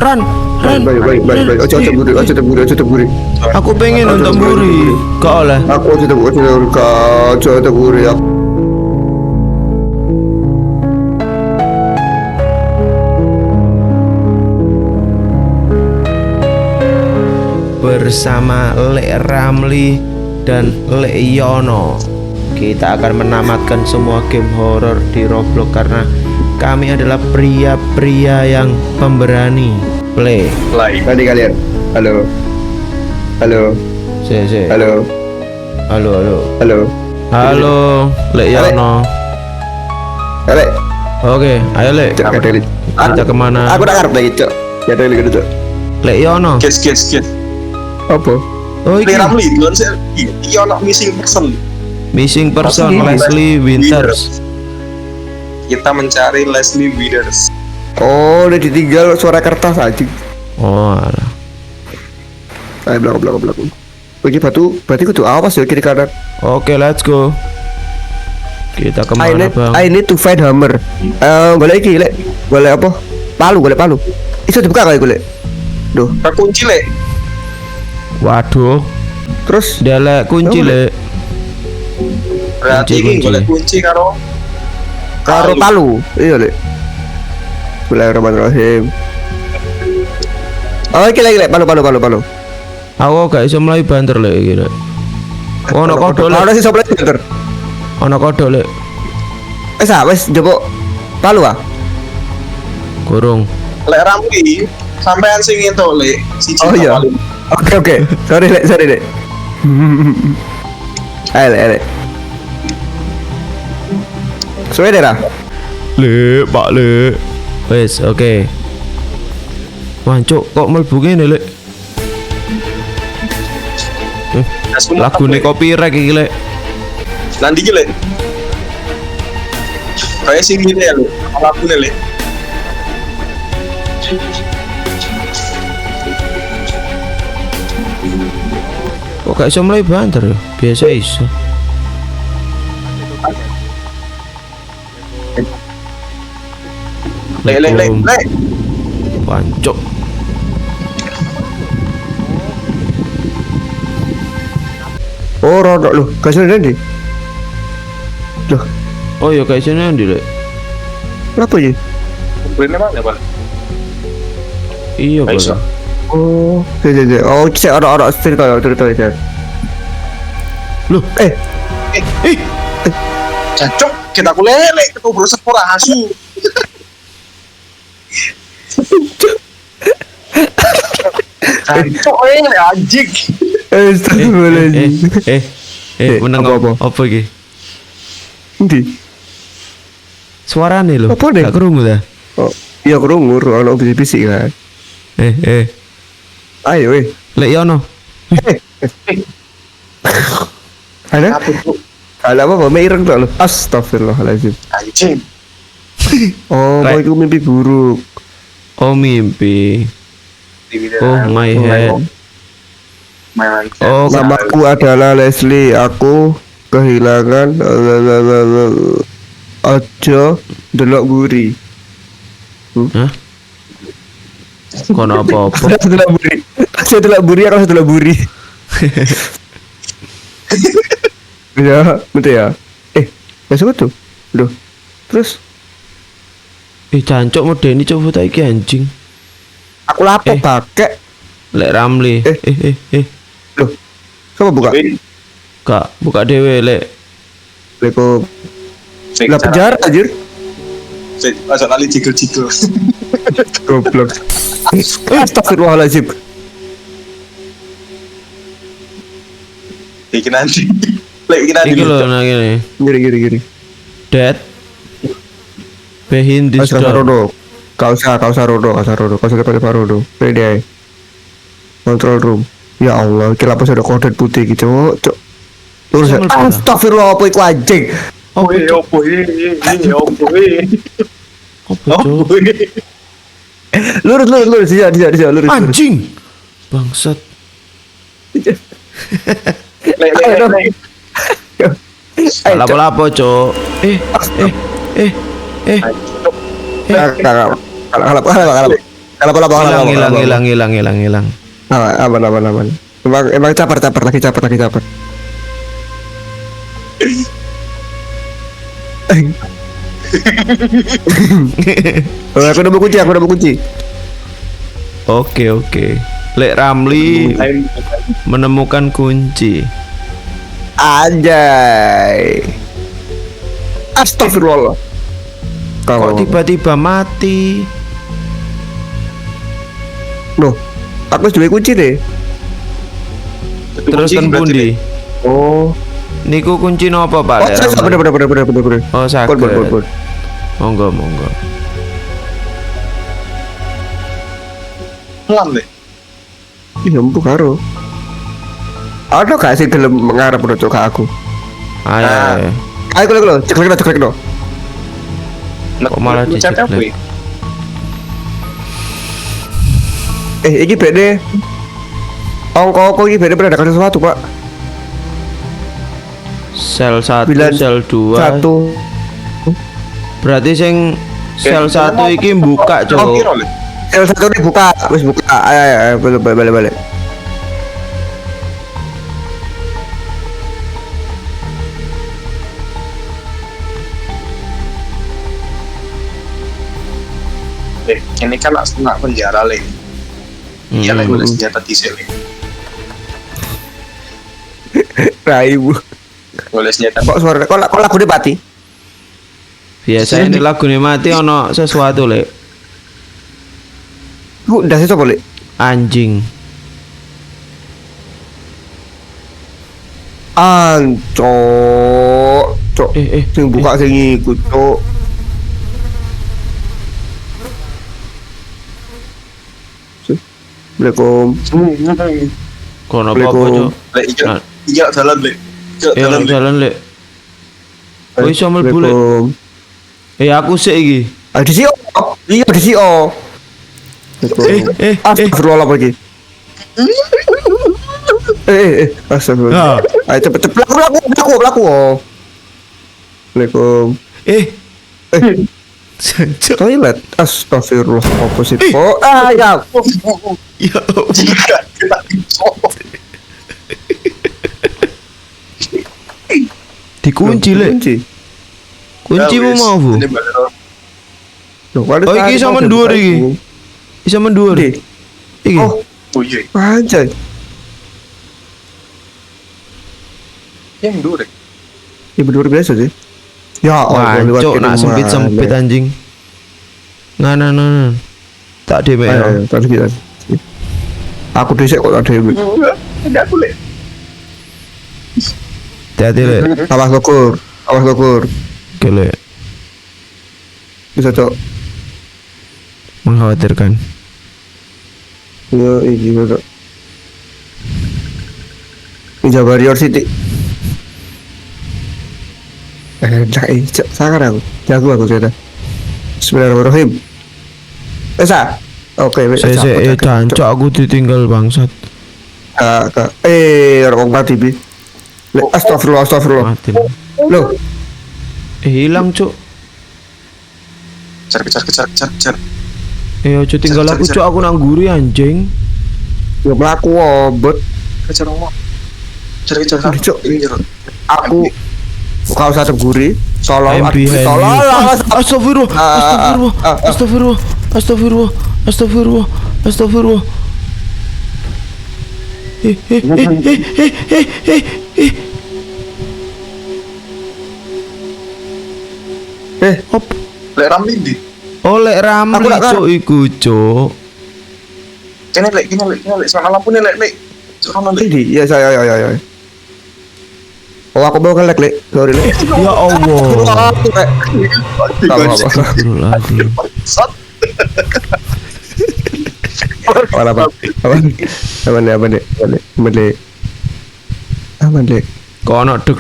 Ran. Baik. Ojo teburi. Aku pengen nonton buri. Kau oleh. Aku ojo teburi. Bersama Lek Ramli dan Lek Yono, kita akan menamatkan semua game horor di Roblox karena kami adalah pria-pria yang pemberani. Play. Tadi kalian. Halo. Si. Halo. Halo, Lek Yono. Lek. Oke, ayo Lek. Kita kemana? Aku tak ngarep lagi, Cok. Ya ada lagi, Cok. Lek Yono. Guys. Apa? Oh, iki. Lek Ramli, kan saya ono missing person. Missing person Leslie Winters. Kita mencari Leslie Winters. Oh, udah ditinggal suara kertas aja. Oh, alah. Ayo belakang. Oke, berarti kudu awas ya kiri kanan. Oke, let's go. Kita kemana bang? I need to find hammer. Golek iki, Lek. Golek apa? Golek palu. Iso dibuka kali golek. Duh. Kunci Lek. Waduh, Terus delek kunci Lek. Berarti ini boleh kunci karo palu. Iya, Lek. Bismillahirrahmanirrahim. Oh, iki lagi, Lek. Palu. Aku gak iso mlayu banter Lek iki Lek. Ono kodok Lek. Ono sing soplek banter. Ono kodok Lek. Wes njupuk palu ah. Kurung. Lek Ramli. Sampean sing entuk Lek. Siji Oh iya. paling. Oke. Sorry, Lek. Ayo, Lek. Suwe deh, Lek, Pak Lek. Wes, oke. Wancuk, kok mlebu ngene Lek? Lagu nih copyright iki Lek. Nanti iki Lek. Kayak sing ngene ya Lek. Lagune Lek. Kok gak iso mlayu banter ya? Biasa iso. Lek. Wancuk. Oh, rodok lu. Kasih nanti. Loh, Oh ya kayak sini ndi Lek? kenapa ya? Kumpulnya mana Pak? Iya Bisa. Pak. Oh, ya. Oh, saya ada cerita. Loh, Cacok, kita kulele, kita bro sepura asu. Cacok ini anjing. Astagfirullahaladzim. meneng apa? apa iki? Endi? Suarane lho. Apa, Dek? Gak krungu ta? Oh, iya krungu ono bisik-bisik kan. Ayo, Lek Yono. Ada? Apa tuh? Ada apa? Ireng tuh lo. Astagfirullahaladzim. Anjing. Oh, mau itu mimpi buruk. Oh mimpi. Oh my head. Oh Namaku adalah Leslie. Aku kehilangan ojo delok buri. Hah? Kono apa-apa? Saya delok buri. Aku delok buri. Ya, betul ya. Ya siapa tuh? Loh. Terus Jancuk medeni coba tak iki anjing. aku lapor pakai. Lek Ramli. Loh. Coba buka. Kak, buka dhewe Lek. Leko. Lah penjara anjir. Masa kali jigel-jigel. Goblok. Astagfirullahaladzim. Iki nanti. Lek iki nanti. Iki lho nang ngene. Gini. Dead. Behind this Kau door. rodo. Kau usah rodo. Kau usah pakai rodo. Pede. Control room. Ya Allah, kira apa sudah kode putih gitu, Cok. Terus astagfirullah apa iku anjing. Opo iki? Apa Cuk? Lurus, dia lurus. Anjing. Bangsat. Lek. Lapo-lapo, Cuk. Kalap. Hilang. Aman. Emang caper lagi caper. Aku udah mau kunci. Oke. Lek Ramli menemukan kunci. Anjay. Astagfirullah. Kok tiba-tiba mati? Loh, aku sudah kunci deh. Terus kan pundi? Oh. Niku kunci nopo Pak? Oh, Lek saya Ramli? bener. Oh, sakit. Bon. Monggo. Pelan deh. Iya, empuk karo. Ada gak sih gelem ngarep menuju ke aku? Ayo. Ayo lo, ceklek lo. Kok malah Ngecat apa diceklek? ya? Iki beda. Ongko iki beda pernah ada sesuatu, Pak. Sel 1, Bilan sel 2. Satu. Berarti sing sel 1 iki buka, Oh, Cuk. kira, Le. Satu ini buka, wis buka. Ayo, balik. Ini kan nak penjara, Le. Iya, Le, boleh senjata diesel, Le. Raibu. Boleh senjata. Kok suara kok lagu dia mati? Biasa ini lagu mati ono sesuatu, Lek. Bu, ndas itu boleh. Anjing. Cok. Sing buka sing ikut, Cok. Assalamualaikum. Kono apa, Cuk? Le, iya jalan, Le. Jalan, Lek. Oh, iso mlebu, Lek. Aku sik iki. Di sini. Iya, di sini. Astagfirullah lagi. Astagfirullah. Ayo cepet laku. Assalamualaikum. Toilet. Astagfirullah. Apa sih? Oh, ya. Ya. Jika kita dicopot. Dikunci, Lek. Kuncimu mau, Bu? Oh, iki iso mendur iki. Iso mendur. Iki. Oh, iya. anjay. Yang dulu deh. Ya mendur biasa sih. Ya Wah, Allah, Cuk, nak sempit anjing. Nganan. Tak dhewe. Ayo, tadi kita. Aku dhisik kok tak dhewe. Enggak aku, Le. Hati-hati, Lek. Awas lokur. Oke, Lek. Bisa, Cok. Mengkhawatirkan. Iya, iki Cok. Ninja Warrior City. Cok, sangar aku. Jago aku ternyata. Bismillahirrahmanirrahim. Esa. Oke, Saya jancok aku ditinggal bangsat. Orang mati bi. Astagfirullah. Mati. Loh, Hilang, Cuk. Kejar. Ojo tinggal aku, Cuk. Aku nang guri anjing. ya melaku bot. Kejar ngomong. Kejar. Cuk. Ini jeruk. Aku kau satu guri. Tolong, I'm behind tolong. you. Astagfirullah. Op. Lek Ramli di. Oleh Ramli, Aku nak Cuk, iku, Cuk. Kene lek. Sana lampu nih, Lek. Cuk rono, Lek. Ini, ya saya. Oh, aku bawa kelek, Lek. Sorry, Lek. Ya Allah. Astagfirullahaladzim. Sat. Aman, Lek. Kok ono deg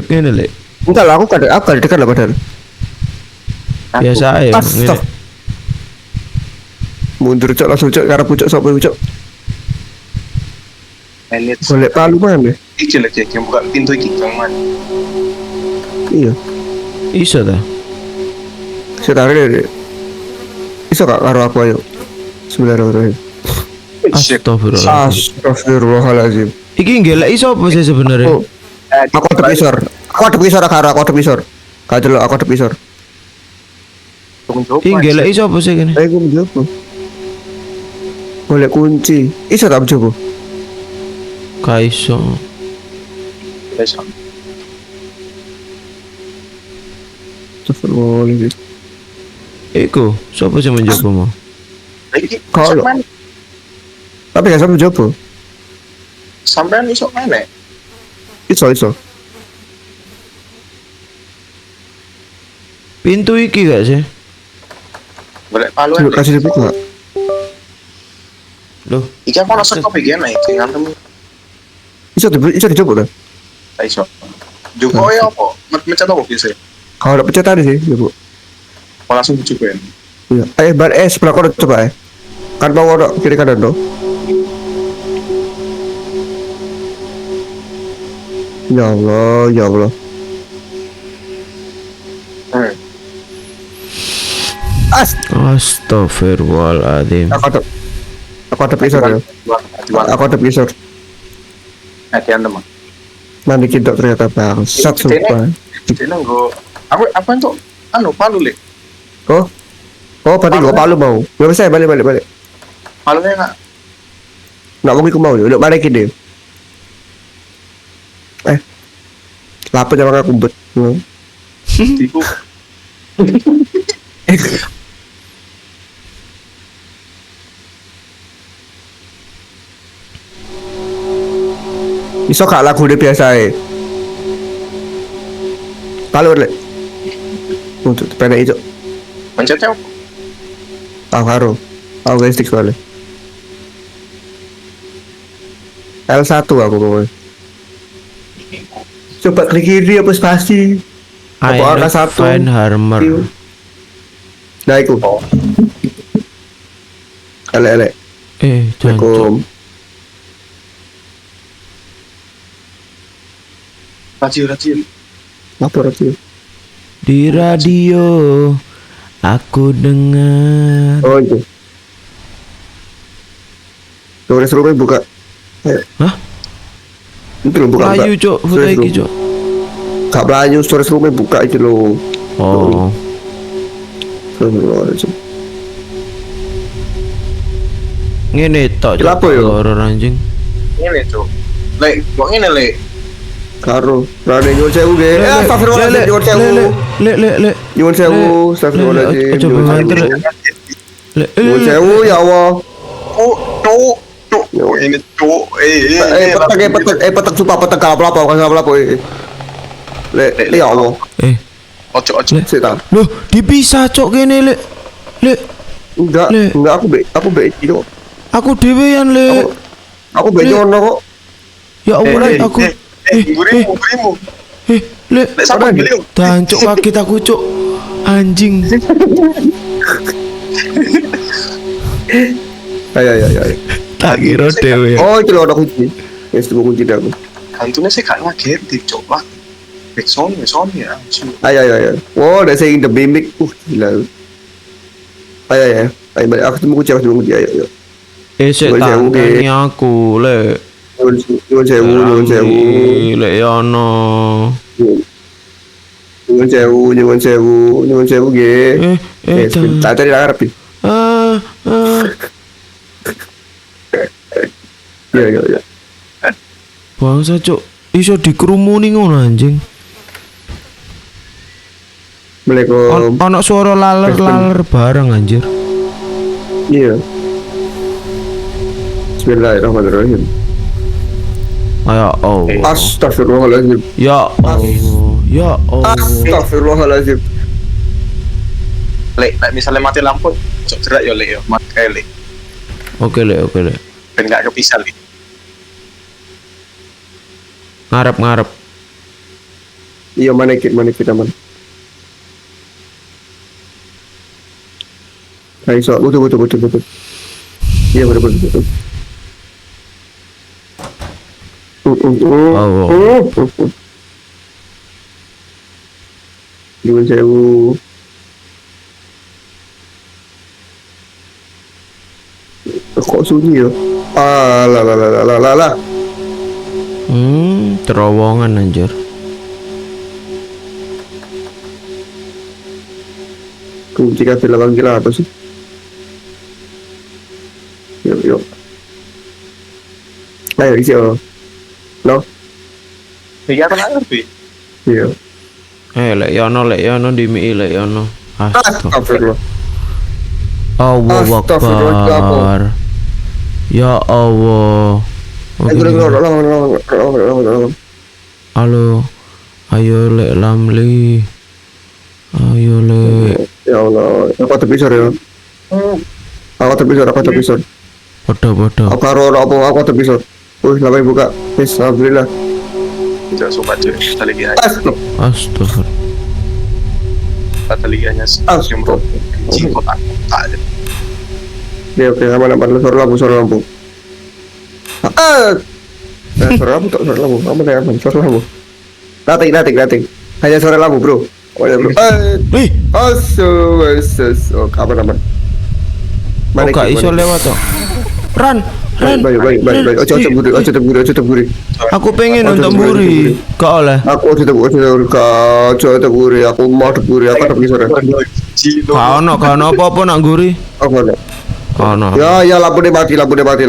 ngene, Lek. Enggak lah, aku gak dekat lah padahal. Biasa ae. Astag. Mundur cok langsung cok karena pucuk sapa pucuk. Menit. Golek palu mana? Iki lek yang buka pintu iki kang man. Iya. Iso ta? Saya tarik deh. Bisa gak karo aku ayo. Bismillahirrahmanirrahim. Astagfirullahaladzim. Astagfirullahaladzim. Iki ngeleki sapa sih sebenarnya? Oh, aku ada pisor. Aku ada pisor. Kacau aku ada pisor. Iki ngeleki sapa sih kene? Gue mencoba. Boleh kunci. Iso tak mencoba? Kaiso. Astagfirullahaladzim. Iku, sapa sih mencoba mau? Kalau tapi gak sama mencoba. Sampean iso mana? Iso. Pintu iki gak sih? Boleh palu Coba kasih dibuka. Loh, Iki aku rasa kau bagian naik ngantem Iso dicoba kan? iso. Joko ya apa? Mencet apa biasa? Kalau ada pencet tadi sih, coba. Kau langsung coba ya. Iya. Sebelah kau coba Kan mau ada kiri kanan dong. Ya Allah. astagfirullahaladzim. Aku ada pisau ya. Aku ada pisau. Hati-hati teman. Nanti kita ternyata bangsat sumpah. Jadi nunggu. Apa itu? Palu le. Oh, berarti gua palu mau. Gak bisa balik. Palunya nggak? Nggak mau ikut mau, udah balikin deh. Lapar jangan aku bet. Tiku. Iso kak lagu dia biasa Kalau le. Untuk pendek itu. Pencetnya apa? Tahu karo. Tahu guys stick soalnya. L1 aku pokoknya. Coba klik kiri apa spasi. I Apa not angka 1. find harmer. Nah iku. Oh. Elek. Jancuk. Assalamualaikum. Racil. Apa radio? Di radio aku dengar. Oh itu. Tulis rumah buka. Ayo. Hah? Itu lo buka. Layu cok, foto iki cok. Gak Melayu, stories rumah buka itu lo. Oh, ngene tok cok. Kenapa, yo? Horor anjing. Ini tuh. Le, gua ini le. Karo, rada nyuwun sewu ge. Astagfirullahaladzim, nyuwun sewu. Le. Nyuwun sewu, astagfirullahaladzim. Aja banter. Nyuwun sewu ya Allah. Tuh. Ini tuh. Petek sumpah petek kalau apa. Le, ya Allah. Ojo. Sik ta. Loh, dipisah cok kene le. Enggak, aku be itu. Aku dhewean le. Aku be nyono kok. Ya Allah, aku. Berimu. Le. Sama beliau. Dancuk kaki aku cok. Anjing. Ayo. Tak kira dhewe. Oh, itu lo ada kunci. Yes, itu kunci aku. Hantunya sih gak ngagetin coba. Backsound ya. Ayo. Wow, udah saying the mimic. Gila. Ayo. Ayo balik. Aku temu kunci. Ayo. Sik tangani aku le. Nyuwun sewu. Le yono. Nyuwun sewu ge. Tak tadi arep. Iya. Bangsa cuk, iso dikerumuni ngono anjing. Assalamualaikum. Ono suara laler bareng anjir. Iya. Bismillahirrahmanirrahim. Ya Allah. Astagfirullahaladzim. Ya Allah. Astagfirullahaladzim. Le, misalnya mati lampu, cok gerak ya le yo, mati le. Oke le. Ben gak kepisah le. Ngarep. Iya mana kita man. Ayo so, betul. Iya betul. Nyuwun sewu. kok sunyi ya? Lah. Terowongan anjir. Kunci kafe 8 kilo apa sih? Yuk. Ayo isi oh. No? Iya kan ngerti. Iya. Lek yono dimi lek yono. Astagfirullah. Allahu Astagfirullah. Akbar. Ya Allah. Halo. Ayo lek Lamli. Ayo lek. Ya Allah, aku terpisah ya. Aku terpisah. Podo. Aku terpisah. Lama buka. Yes, alhamdulillah. Tidak sobat cuy. Tali aja. Astagfirullah. Talinya yang bro. Kotak aja. Oke, aman. Suara lampu. Suara lampu. Aman. Suara lampu. Nothing. Hanya suara lampu, bro. Wih, Aman. kok gak iso lewat toh? Ran. Baik. Ojo temburi. Aku pengen untuk mburi. Gak oleh. Aku temburi. Aku mau temburi. Aku terpisah. Gak ono apa-apa nak mburi. Apa? Ono. Ya lampu dia mati. Lampu dia mati.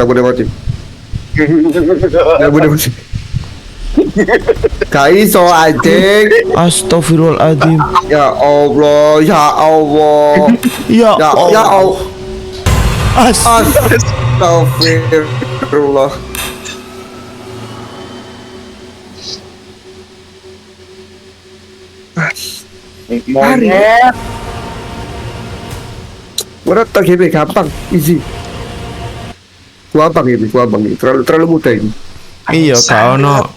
Kaiso anjing. Astagfirullahaladzim. Ya Allah. Ya Ya Allah. Allah. Astagfirullah. Astagfirullah. Monyet. Berat tak ini gampang, easy. Gampang ini, terlalu mudah ini. Iya, gak ono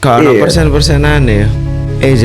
Iya. persen-persenan ya. EZ.